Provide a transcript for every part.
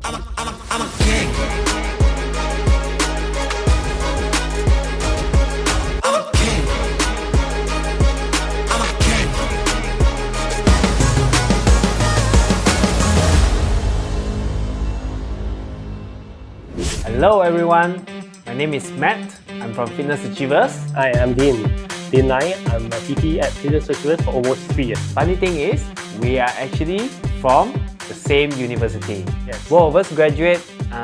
I'm a king. I'm a king. I'm a king. Hello everyone, my name is Matt. I'm from Fitness Achievers. Hi, I'm Dean. Dean Lai. I'm a PT at Fitness Achievers for almost 3 years. Funny thing is, we are actually from the same university. Yes. Both of us graduate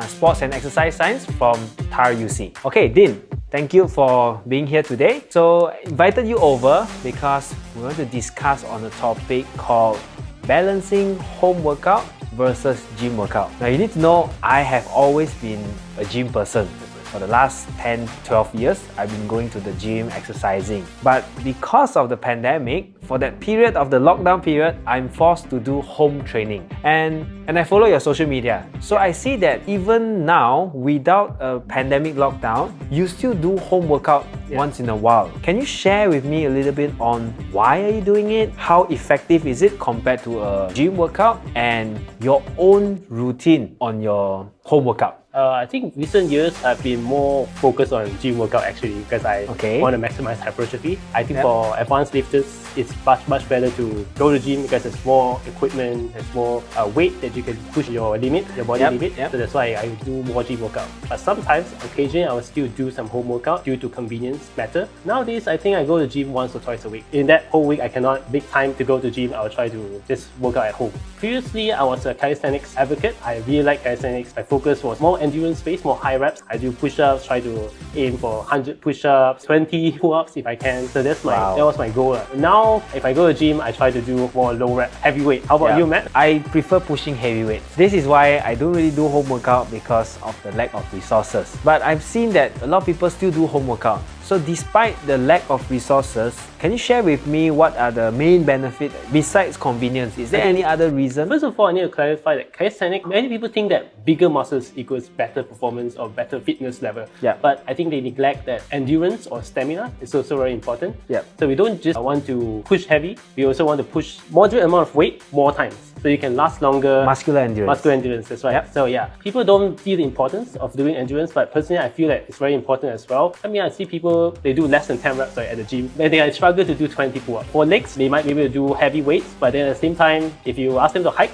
Sports and Exercise Science from TAR UC. Okay, Dean, thank you for being here today. So, I invited you over because we want to discuss on a topic called balancing home workout versus gym workout. Now, you need to know I have always been a gym person. For the last 10, 12 years, I've been going to the gym, exercising. But because of the pandemic, for that period of the lockdown period, I'm forced to do home training. And I follow your social media. So I see that even now, without a pandemic lockdown, you still do home workout once in a while. Can you share with me a little bit on why are you doing it? How effective is it compared to a gym workout? And your own routine on your home workout? I think recent years I've been more focused on gym workout actually because I want to maximize hypertrophy. I think for advanced lifters, it's much better to go to gym because there's more equipment, there's more weight that you can push your limit, your body limit. So that's why I do more gym workout. But sometimes, occasionally, I will still do some home workout due to convenience matter. Nowadays, I think I go to gym once or twice a week. In that whole week, I cannot make time to go to gym. I'll try to just work out at home. Previously, I was a calisthenics advocate. I really like calisthenics. My focus was more endurance based, more high reps. I do push-ups, try to aim for 100 push-ups, 20 pull-ups if I can. So that was my goal. Now, if I go to gym, I try to do more low rep, heavyweight. How about you, Matt? I prefer pushing heavyweights. This is why I don't really do home workout because of the lack of resources. But I've seen that a lot of people still do home workout. So despite the lack of resources, can you share with me what are the main benefits besides convenience? Is there any other reason? First of all, I need to clarify that calisthenics, many people think that bigger muscles equals better performance or better fitness level. But I think they neglect that endurance or stamina is also very important. So we don't just want to push heavy, we also want to push moderate amount of weight more times. So you can last longer. Muscular endurance. Muscular endurance, that's right. So people don't see the importance of doing endurance, but personally I feel that it's very important as well. I mean, I see people, they do less than 10 reps at the gym, then they struggle to do 20 pull-ups. For legs, they might be able to do heavy weights, but then at the same time, if you ask them to hike,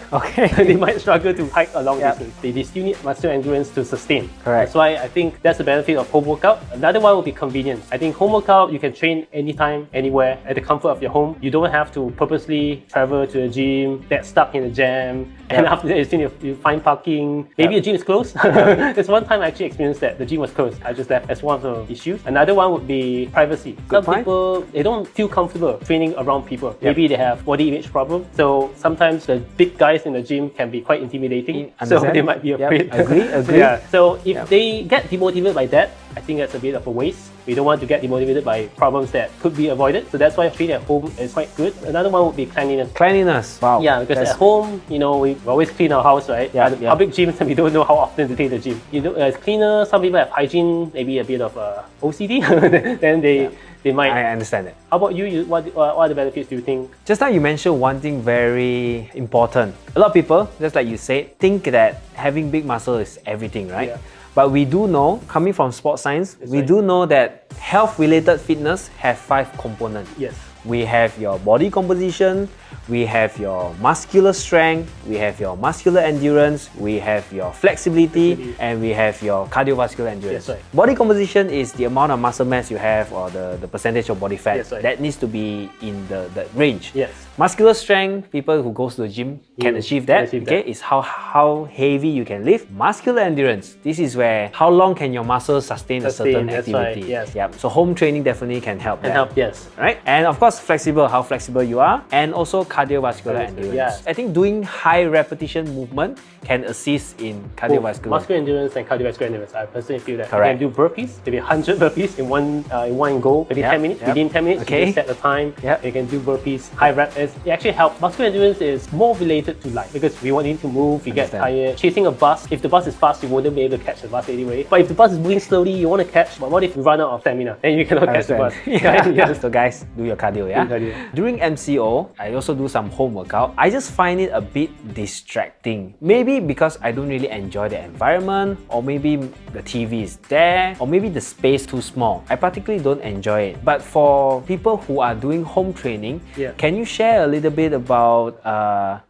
they might struggle to hike a long distance. They still need muscular endurance to sustain. Correct. That's why I think that's the benefit of home workout. Another one would be convenience. I think home workout, you can train anytime, anywhere, at the comfort of your home. You don't have to purposely travel to a gym, get stuck in a jam, and after that you find parking. Maybe the gym is closed. There's one time I actually experienced that. The gym was closed. I just left as one of the issues. Another one would be privacy. Some people, they don't feel comfortable training around people. Maybe they have body image problem. So sometimes the big guys in the gym can be quite intimidating. So they might be afraid. Agree. So if they get demotivated by that, I think that's a bit of a waste. We don't want to get demotivated by problems that could be avoided. So that's why training at home is quite good. Another one would be cleanliness. Cleanliness, wow. Yeah, because at home, we always clean our house, right? At the public gyms, we don't know how often to clean the gym. As cleaner, some people have hygiene, maybe a bit of OCD. Then they might. I understand it. How about you? What are the benefits do you think? Just now you mentioned one thing very important. A lot of people, just like you said, think that having big muscle is everything, right? But we do know, coming from sports science, we do know that health-related fitness have 5 components. We have your body composition, we have your muscular strength, we have your muscular endurance, we have your flexibility, and we have your cardiovascular endurance. Body composition is the amount of muscle mass you have or the percentage of body fat. That needs to be in the range. Muscular strength, people who go to the gym can achieve that. It's how heavy you can lift. Muscular endurance, this is where how long can your muscles sustain a certain activity. So home training definitely can help that. Right? And of course, flexible, how flexible you are, and also cardiovascular endurance. I think doing high repetition movement can assist in cardiovascular. Muscular endurance and cardiovascular endurance. I personally feel that. You can do burpees, maybe 100 burpees in one go, maybe 10 minutes. Within 10 minutes, you can set the time. You can do burpees, high reps. It actually helps. Muscular endurance is more related to life because we want you to move, you get tired. Chasing a bus, if the bus is fast, you wouldn't be able to catch the bus anyway. But if the bus is moving slowly, you want to catch. But what if you run out of stamina? Then you cannot catch the bus. So guys, do your cardio. During MCO, I also also do some home workout, I just find it a bit distracting. Maybe because I don't really enjoy the environment, or maybe the TV is there, or maybe the space too small. I particularly don't enjoy it. But for people who are doing home training, can you share a little bit about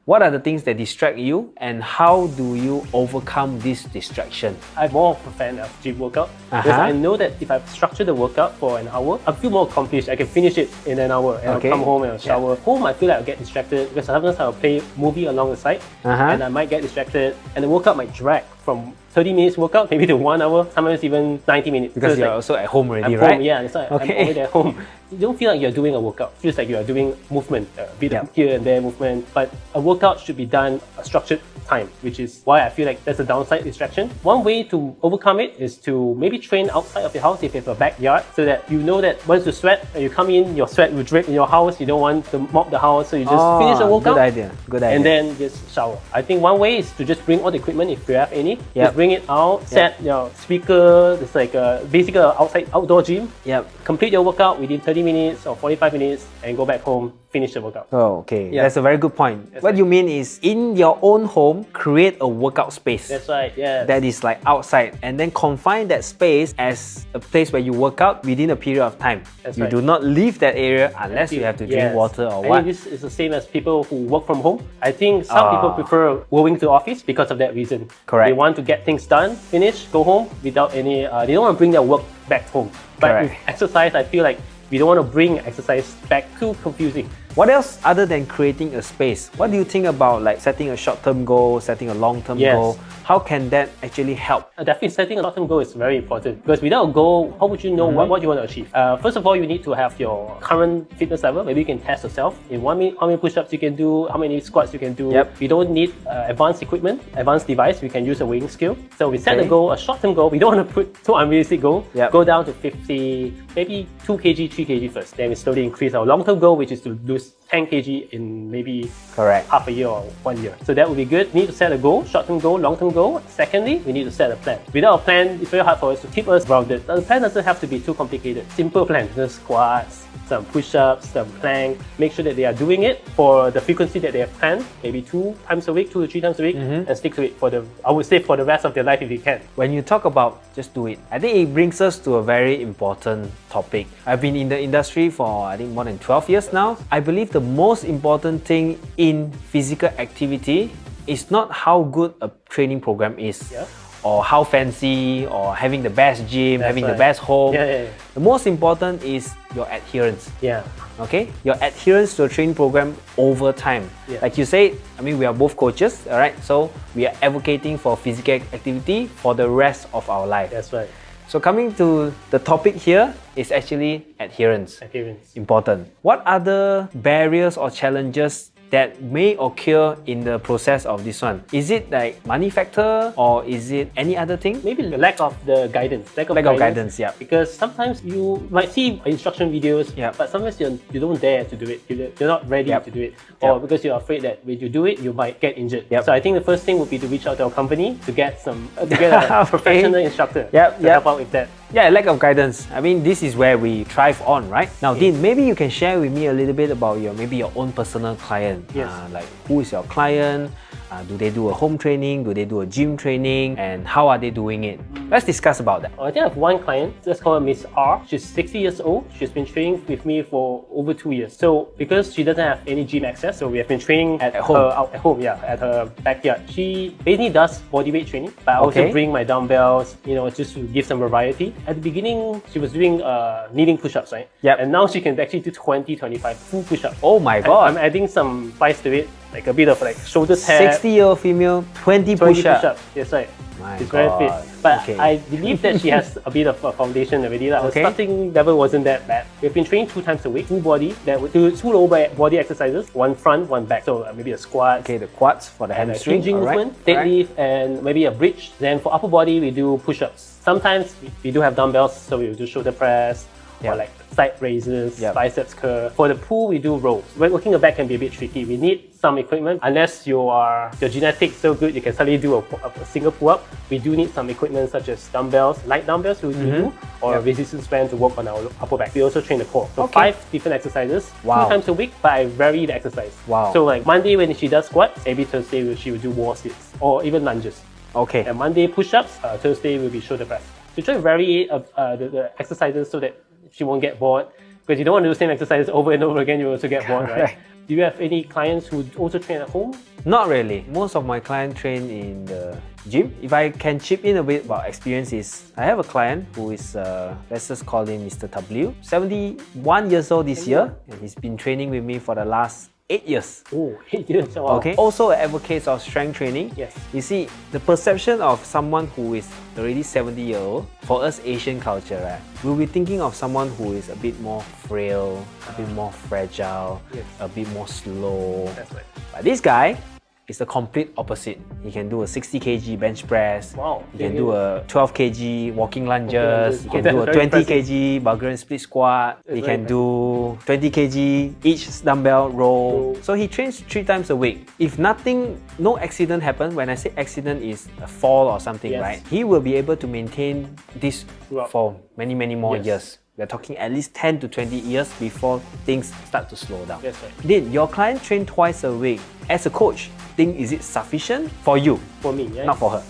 what are the things that distract you and how do you overcome this distraction? I'm more of a fan of gym workout because I know that if I've structured the workout for an hour, I feel more accomplished. I can finish it in an hour and I'll come home and I'll shower. Home, I feel like I'll get distracted because sometimes I'll play movie along the side and I might get distracted and the workout might drag from 30 minutes workout maybe to 1 hour, sometimes even 90 minutes. Because you're also at home already, I'm right? Home, yeah, that's why I'm already at home. You don't feel like you're doing a workout. It feels like you are doing movement, a bit of here and there movement. But a workout should be done a structured time, which is why I feel like that's a downside distraction. One way to overcome it is to maybe train outside of your house if you have a backyard, so that you know that once you sweat, you come in, your sweat will drip in your house. You don't want to mop the house, so you just finish the workout. Good idea. Good idea. And then just shower. I think one way is to just bring all the equipment if you have any. Just bring it out, set your speaker. It's like a basically outdoor gym. Complete your workout within 30 minutes or 45 minutes and go back home, finish the workout. Oh, okay. That's a very good point. What you mean is in your own home, create a workout space. That's right, yeah. That is like outside, and then confine that space as a place where you work out within a period of time. You do not leave that area unless you have to drink water or what. I think this is the same as people who work from home. I think some people prefer going to office because of that reason. Correct. They want to get things done, finish, go home without any, they don't want to bring their work back home. But with exercise, I feel like we don't want to bring exercise back too confusing. What else other than creating a space? What do you think about like setting a short-term goal, setting a long-term goal? How can that actually help? Definitely setting a long-term goal is very important because without a goal, how would you know what you want to achieve? First of all, you need to have your current fitness level. Maybe you can test yourself in 1 minute, how many push-ups you can do, how many squats you can do. You don't need advanced equipment, advanced device. We can use a weighing scale. So we set a goal, a short-term goal. We don't want to put too unrealistic goal. Go down to 50, maybe 2 kg, 3 kg first. Then we slowly increase our long-term goal, which is to lose 10 kg in maybe half a year or 1 year. So that would be good. We need to set a goal, short-term goal, long-term goal. Secondly, we need to set a plan. Without a plan, it's very hard for us to keep us grounded. The plan doesn't have to be too complicated. Simple plan, just squats, some push-ups, some plank. Make sure that they are doing it for the frequency that they have planned, maybe 2 times a week, 2 to 3 times a week, and stick to it for I would say for the rest of their life if you can. When you talk about just do it, I think it brings us to a very important topic. I've been in the industry for I think more than 12 years now. I believe the most important thing in physical activity is not how good a training program is. Or how fancy, or having the best gym, having the best home. The most important is your adherence. Okay? Your adherence to a training program over time. Like you said, I mean, we are both coaches, all right? So we are advocating for physical activity for the rest of our life. That's right. So coming to the topic here is actually adherence. Important. What other barriers or challenges that may occur in the process of this one? Is it like money factor or is it any other thing? Maybe the lack of the guidance. Lack of guidance, Because sometimes you might see instruction videos, but sometimes you don't dare to do it. You're not ready to do it. Or because you're afraid that when you do it, you might get injured. So I think the first thing would be to reach out to our company to get a professional instructor to help out with that. Lack of guidance. I mean, this is where we thrive on, right? Now, Dean, maybe you can share with me a little bit about your own personal client. Like who is your client? Do they do a home training? Do they do a gym training? And how are they doing it? Let's discuss about that. I think I have one client. Let's call her Miss R. She's 60 years old. She's been training with me for over 2 years. So because she doesn't have any gym access, so we have been training at home, at her backyard. She basically does bodyweight training, but I also bring my dumbbells, just to give some variety. At the beginning, she was doing kneeling push-ups, right? And now she can actually do 20, 25 full push-ups. Oh my God. I'm adding some spice to it, like a bit of like shoulder tab. 60-year-old female, 20 push-ups. That's right. My She's God. very fit. But I believe that she has a bit of a foundation already. Her starting level wasn't that bad. We've been training 2 times a week, full body. That would do 2 lower body exercises, 1 front, 1 back. So maybe a squat. The quads for the hamstring. Hinging movement, deadlift, and maybe a bridge. Then for upper body, we do push-ups. Sometimes we do have dumbbells, so we will do shoulder press or like side raises, Yep. biceps curl. For the pool, we do rows. When working the back can be a bit tricky. We need some equipment. Unless your genetics so good, you can suddenly do a single pull-up. We do need some equipment such as dumbbells, light dumbbells we do, or resistance band to work on our upper back. We also train the core. So 5 different exercises, Wow. 2 times a week, but I vary the exercise. Wow. So like Monday when she does squats, maybe Thursday she will do wall sits or even lunges. Okay. And Monday push-ups, Thursday will be shoulder press. So try to vary the exercises so that she won't get bored. Because you don't want to do the same exercises over and over again, you also get bored, right? Correct. Do you have any clients who also train at home? Not really. Most of my clients train in the gym. If I can chip in a bit about experiences, I have a client who is, let's just call him Mr. W, 71 years old this year, and he's been training with me for the last 8 years. Oh, 8 years. Wow. Okay. Also advocates of strength training. Yes. You see, the perception of someone who is already 70-year-old, for us Asian culture, right, we'll be thinking of someone who is a bit more frail, a bit more fragile, Yes. a bit more slow. That's right. But this guy is the complete opposite. He can do a 60 kg bench press. Wow. He can do a 12 kg walking lunges. He can That's do a very 20 impressive. kg Bulgarian split squat. He very can do 20 kg each dumbbell row. Row. So he trains 3 times a week. If no accident happen, when I say accident is a fall or something, Yes. right? He will be able to maintain this Throughout. for many more Yes. years. We're talking at least 10 to 20 years before things start to slow down. That's right. Did your client train twice a week? As a coach, is it sufficient for you, For me, yes. not for her?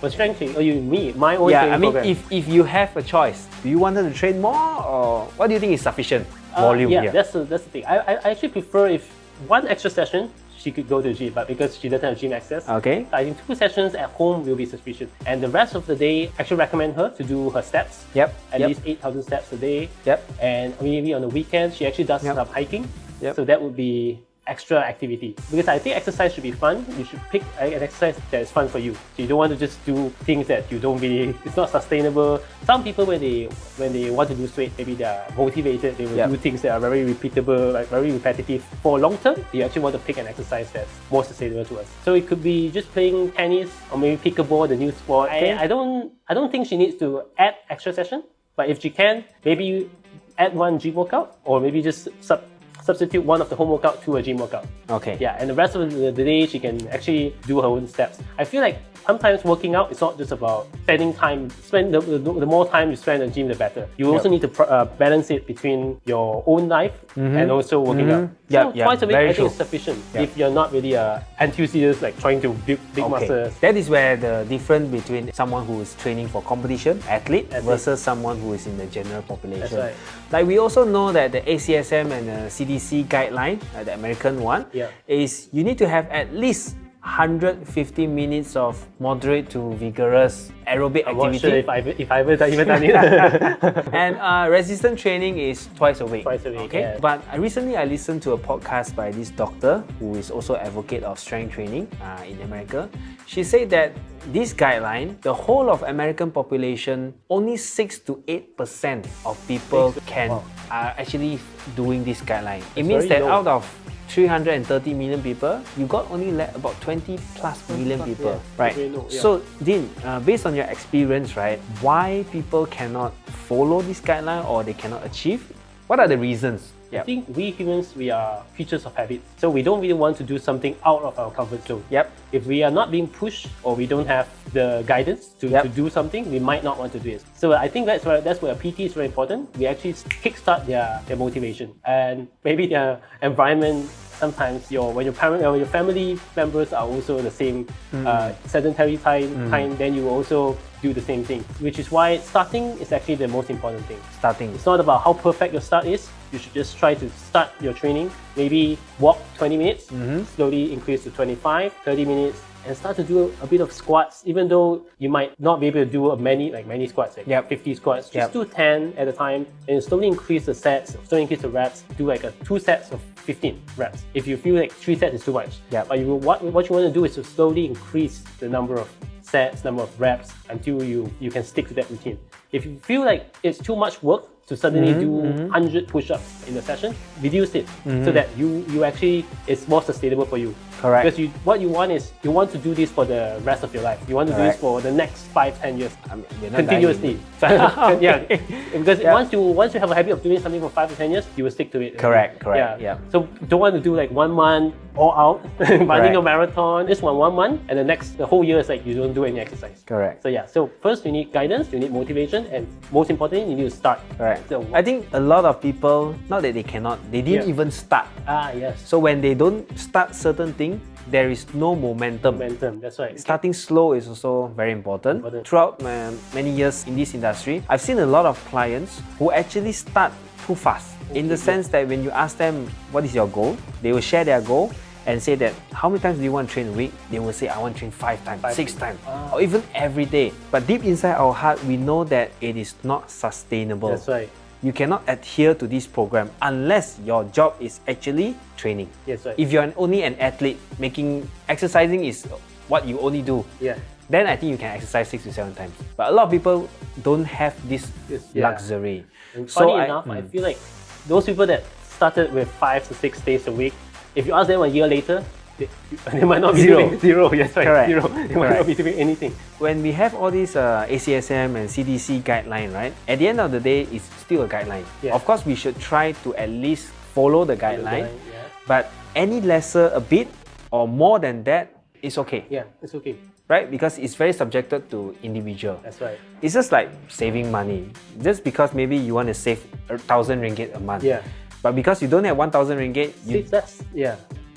For strength training, my own Yeah, training I mean, program. if you have a choice, do you want her to train more, or what do you think is sufficient volume yeah, here? that's the thing. I actually prefer if one extra session, she could go to the gym, but because she doesn't have gym access, Okay. I think 2 sessions at home will be sufficient. And the rest of the day, I actually recommend her to do her steps. Yep. At Yep. least 8,000 steps a day. Yep. And maybe on the weekend, she actually does Yep. some hiking. Yep. So that would be extra activity. Because I think exercise should be fun. You should pick an exercise that is fun for you. So you don't want to just do things that you don't really, it's not sustainable. Some people when they want to lose weight, maybe they're motivated, they will Yep. do things that are very repeatable, like very repetitive. For long term, you actually want to pick an exercise that's more sustainable to us. So it could be just playing tennis or maybe pickleball, the new sport. Okay. I don't think she needs to add extra session, but if she can, maybe you add one gym workout or maybe just substitute one of the home workout to a gym workout. Okay. Yeah, and the rest of the day she can actually do her own steps. I feel like sometimes working out is not just about spending time. The more time you spend in the gym, the better. You also need to balance it between your own life and also working out. So twice a week, I think is sufficient if you're not really an enthusiast like trying to build big muscles. That is where the difference between someone who is training for competition, athlete, versus someone who is in the general population. That's right. Like we also know that the ACSM and the CDC guideline, the American one, is you need to have at least 150 minutes of moderate to vigorous aerobic I'm not activity. sure if I ever even done it. And resistance training is twice a week. Twice a week, Okay. yeah. But recently I listened to a podcast by this doctor who is also advocate of strength training in America. She said that this guideline, the whole of American population, only 6 to 8% of people are actually doing this guideline. It means very that low. out of 330 million people, you got only about 20 plus million people, right? very low, yeah. So, Dean, based on your experience, right, why people cannot follow this guideline or they cannot achieve? What are the reasons? I think we humans, we are creatures of habit. So we don't really want to do something out of our comfort zone. Yep. If we are not being pushed or we don't have the guidance to do something, we might not want to do it. So I think that's where PT is very important. We actually kickstart their motivation. And maybe their environment, sometimes when your family members are also the same sedentary kind, then you also do the same thing. Which is why starting is actually the most important thing. Starting. It's not about how perfect your start is. You should just try to start your training. Maybe walk 20 minutes, slowly increase to 25, 30 minutes, and start to do a bit of squats. Even though you might not be able to do many squats, like 50 squats, just do 10 at a time, and slowly increase the sets, slowly increase the reps. Do like 2 sets of 15 reps. If you feel like 3 sets is too much, but what you want to do is to slowly increase the number of sets, number of reps until you can stick to that routine. If you feel like it's too much work to suddenly do 100 push-ups in a session, reduce it so that you actually, it's more sustainable for you. Correct. Because what you want is, you want to do this for the rest of your life. You want to do this for the next 5-10 years. We're not Continuously. dying. Yeah. Because once you have a habit of doing something for 5 to 10 years, you will stick to it. Correct. Yeah. So don't want to do like 1 month all out, running a marathon, just 1 month, and the whole year is like you don't do any exercise. Correct. So yeah, so first you need guidance, you need motivation, and most importantly, you need to start. Correct. So, I think a lot of people, not that they cannot, they didn't even start. Yes. So when they don't start certain thing, there is no momentum. That's right. Starting slow is also very important. Throughout many years in this industry, I've seen a lot of clients who actually start too fast. In the sense that when you ask them, what is your goal? They will share their goal and say that, how many times do you want to train a week? They will say, I want to train 5 times, 6 times, or even every day. But deep inside our heart, we know that it is not sustainable. That's right. You cannot adhere to this program unless your job is actually training. Yes, right. If you're only an athlete, exercising is what you only do, then I think you can exercise 6 to 7 times. But a lot of people don't have this luxury. And funny enough, I feel like those people that started with 5 to 6 days a week, if you ask them a year later, they might not be doing zero. Yes, right. Correct. Zero. They might not be doing anything. When we have all these ACSM and CDC guideline, right? At the end of the day, it's still a guideline. Yeah. Of course, we should try to at least follow the guideline. But any lesser a bit or more than that, it's okay. Yeah, it's okay. Right? Because it's very subjected to individual. That's right. It's just like saving money. Just because maybe you want to save 1,000 ringgit a month. Yeah. But because you don't have 1,000 ringgit,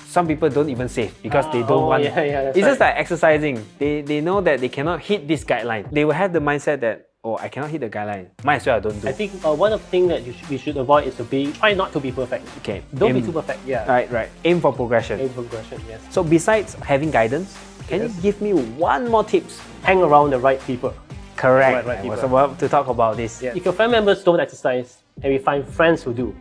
some people don't even save because they don't want. It's just like exercising. They know that they cannot hit this guideline. They will have the mindset that, oh, I cannot hit the guideline. Might as well I don't do. I think one of the things that we should avoid is to try not to be perfect. Okay. Don't be too perfect. Yeah. Right. Aim for progression. Aim for progression. Yes. So besides having guidance, can you give me one more tips? Hang around the right people. Correct. Right I was about to talk about this. Yeah. If your family members don't exercise and we find friends who do,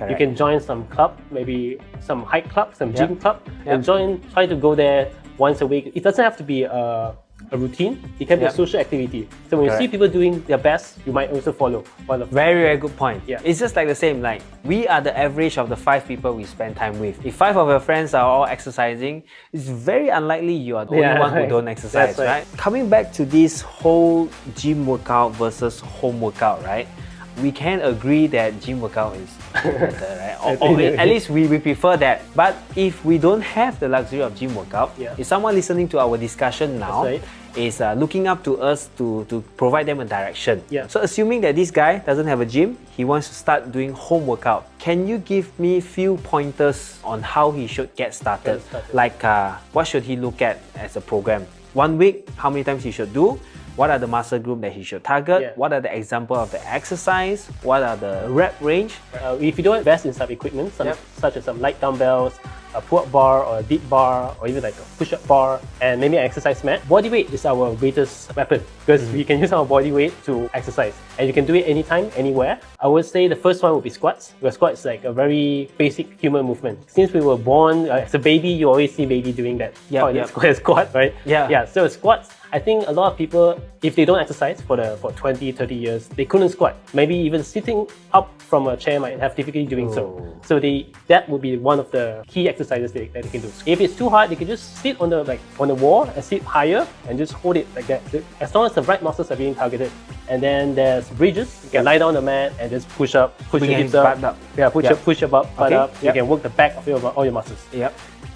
you can join some club, maybe some hike club, some gym club, and try to go there once a week. It doesn't have to be a routine. It can be a social activity. So when you see people doing their best, you might also follow. Very, very good point. Yeah. It's just like the same, like we are the average of the 5 people we spend time with. If 5 of your friends are all exercising, it's very unlikely you are the only one who don't exercise, right? Coming back to this whole gym workout versus home workout, right? We can agree that gym workout is better, right? Or at least we prefer that. But if we don't have the luxury of gym workout, if someone listening to our discussion now is looking up to us to provide them a direction. So assuming that this guy doesn't have a gym, he wants to start doing home workout. Can you give me few pointers on how he should get started? Like what should he look at as a program? 1 week, how many times he should do? What are the muscle group that he should target? What are the example of the exercise? What are the rep range? If you don't invest in some equipment, such as some light dumbbells, a pull-up bar or a deep bar, or even like a push-up bar, and maybe an exercise mat, body weight is our greatest weapon because we can use our body weight to exercise, and you can do it anytime, anywhere. I would say the first one would be squats, because squats is like a very basic human movement. Since we were born as a baby, you always see baby doing that. Squat, right? So squats, I think a lot of people, if they don't exercise for 20, 30 years, they couldn't squat. Maybe even sitting up from a chair might have difficulty doing so. So that would be one of the key exercises that they can do. If it's too hard, they can just sit on the wall and sit higher and just hold it like that. As long as the right muscles are being targeted. And then there's bridges. You can lie down on the mat and just push up, push your hips up. Push your butt up. You can work the back of all your muscles.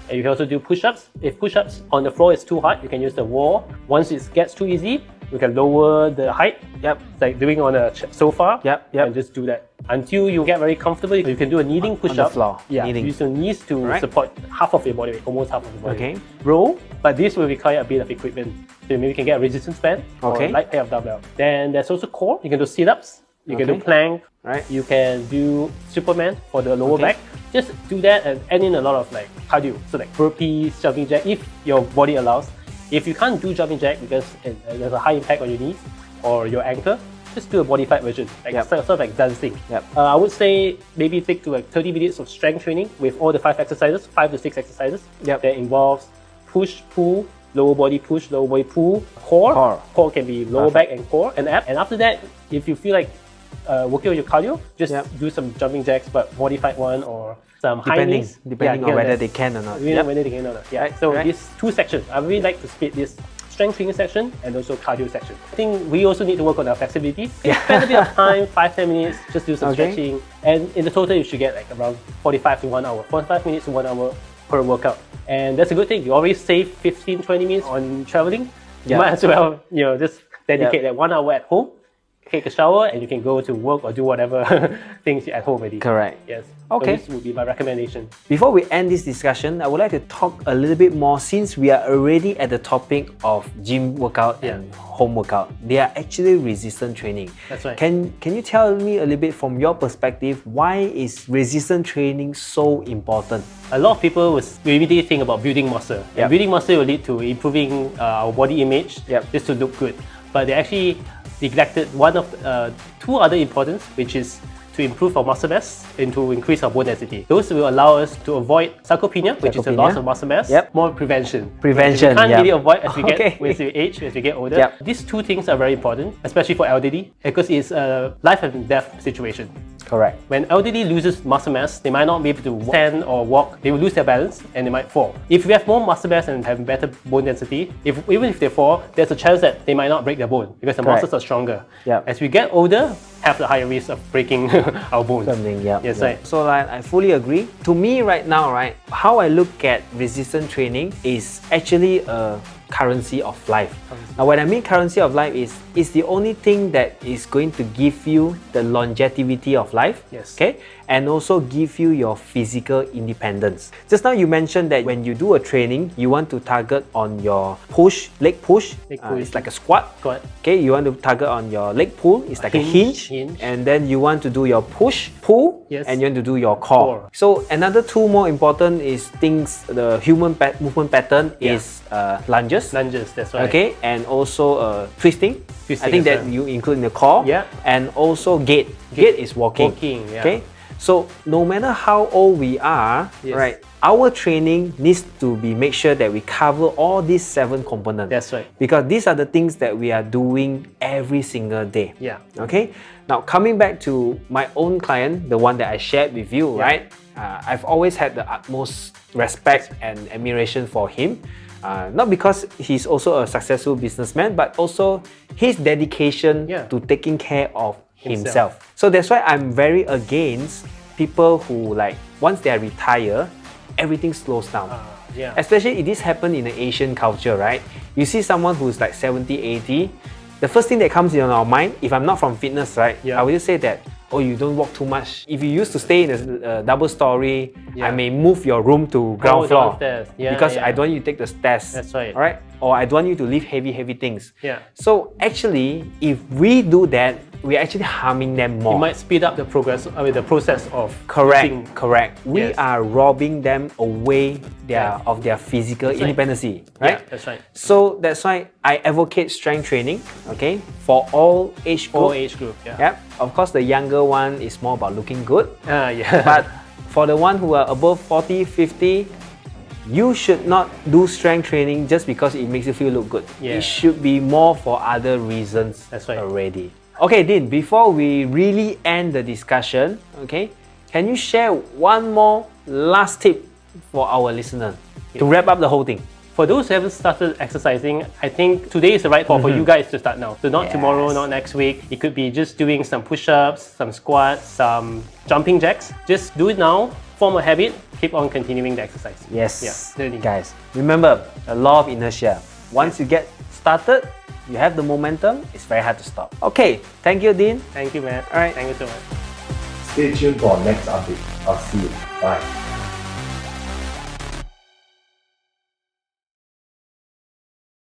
And you can also do push-ups. If push-ups on the floor is too hard, you can use the wall. Once it gets too easy, you can lower the height. It's like doing on a sofa. And just do that until you get very comfortable. You can do a kneeling push-up. On the floor. Kneeling. Use your knees to support half of your body weight, almost half of your body weight. Row, but this will require a bit of equipment. So maybe you can get a resistance band or a light pair of dumbbell. Then there's also core. You can do sit-ups. You can do plank. You can do Superman for the lower back. Just do that and add in a lot of like cardio. So like burpees, jumping jack, if your body allows. If you can't do jumping jack because there's a high impact on your knees or your ankle, just do a modified version, sort of like dancing. I would say maybe take to like 30 minutes of strength training with all the 5 exercises, 5 to 6 exercises. That involves push, pull, lower body push, lower body pull, core. Core can be lower back and core and ab. And after that, if you feel like working on your cardio, just Yep. do some jumping jacks, but modified one or some high Depending, knees. depending Yeah, on whether that's- they can or not. you know, Yep. whether they can or not. Yeah. Right, So right. these two sections, I really like to split this strength training section and also cardio section. I think we also need to work on our flexibility. Spend a bit of time, 5-10 minutes, just do some Okay. stretching. And in the total, you should get like around 45 to 1 hour, 45 minutes to 1 hour per workout. And that's a good thing. You always save 15-20 minutes on traveling. You Yeah. might as well, just dedicate Yeah. that 1 hour at home, take a shower, and you can go to work or do whatever things at home already. Correct. Yes. Okay. So this would be my recommendation. Before we end this discussion, I would like to talk a little bit more since we are already at the topic of gym workout and home workout. They are actually resistance training. That's right. Can you tell me a little bit from your perspective, why is resistance training so important? A lot of people will immediately think about building muscle. Yep. And building muscle will lead to improving our body image, Yep. just to look good. But they actually neglected one of two other importance, which is to improve our muscle mass and to increase our bone density. Those will allow us to avoid sarcopenia, which is a loss Sarcopenia. of muscle mass. Yep. More prevention. Prevention, We can't yep. really avoid as we Okay. get as we age, as we get older. Yep. These two things are very important, especially for elderly, because it's a life and death situation. Correct. When elderly loses muscle mass, they might not be able to stand or walk. They will lose their balance and they might fall. If we have more muscle mass and have better bone density, even if they fall, there's a chance that they might not break their bone because the Correct. muscles are stronger. Yeah. As we get older, have the higher risk of breaking our bones. Something, yeah. Yes, yeah. right. So I fully agree. To me right now, right, how I look at resistance training is actually a currency of life. Now when I mean currency of life is it's the only thing that is going to give you the longevity of life. Yes. Okay? And also give you your physical independence. Just now you mentioned that when you do a training, you want to target on your leg push. Leg push. It's like a squat. Squat. Okay, you want to target on your leg pull. It's like a hinge. And then you want to do your push, pull, Yes. and you want to do your core. Core. So another two more important is things, the human movement pattern Yeah. is lunges. Lunges, that's right. Okay, and also twisting. Twisting I think as that well. you include in the core. Yeah. And also gait. Gait is walking. Walking, yeah. Okay. So no matter how old we are, Yes. right, our training needs to be make sure that we cover all these 7 components. That's right. Because these are the things that we are doing every single day. Yeah. Okay. Now coming back to my own client, the one that I shared with you, Yeah. right? I've always had the utmost respect and admiration for him. Not because he's also a successful businessman, but also his dedication Yeah. to taking care of himself. So that's why I'm very against people who like once they are retired, everything slows down. Yeah. Especially if this happened in the Asian culture, right? You see someone who's like 70, 80, the first thing that comes in our mind, if I'm not from fitness, right? Yeah. I would just say that, oh, you don't walk too much. If you used to stay in a double story, Yeah. I may move your room to ground floor. Downstairs. Yeah, because yeah. I don't want you to take the stairs. That's right. All right? Or I don't want you to lift heavy things. Yeah. So actually, if we do that, we're actually harming them more. It might speed up the the process of Correct, losing- correct. We Yes. are robbing them away Yeah. of their physical That's right. independence, right? Yeah, that's right. So that's why I advocate strength training, okay, for all age group. All age group. Yeah. Yep. Of course, the younger one is more about looking good, Yeah. but for the one who are above 40, 50, you should not do strength training just because it makes you feel look good. Yeah. It should be more for other reasons That's right. already. Okay, Dean, before we really end the discussion, okay, can you share one more last tip for our listener to wrap up the whole thing? For those who haven't started exercising, I think today is the right call for you guys to start now. So not tomorrow, Yes. not next week. It could be just doing some push-ups, some squats, some jumping jacks. Just do it now, form a habit, keep on continuing the exercise. Yes, Yeah, really. guys, remember the law of inertia. Once you get started, you have the momentum, it's very hard to stop. Okay, thank you, Dean. Thank you, Matt. All right. Thank you so much. Stay tuned for our next update. I'll see you. Bye.